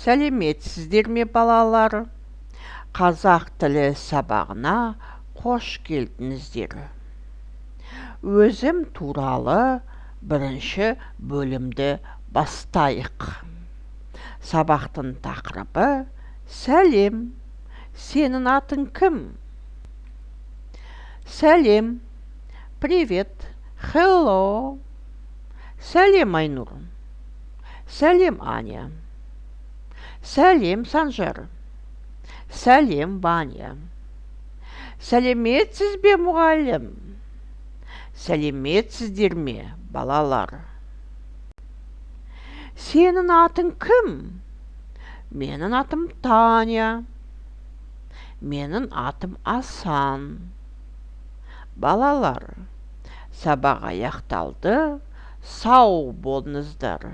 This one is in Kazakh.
Сәлеметсіздер ме, балалар? Қазақ тілі сабағына қош келдіңіздер. Өзім туралы бірінші бөлімді бастайық. Сабақтың тақырыбы сәлем. Сенің атың кім? Сәлем. Привет. Hello. Сәлем, Айнұр. Сәлем, Аня. Сәлем, Санжар. Сәлем, Ваня. Сәлеметсіз бе, мұғалім? Сәлеметсіздер ме, балалар? Сенің атың кім? Менің атым Таня. Менің атым Асан. Балалар, сабақ аяқталды. Сау болыңыздар.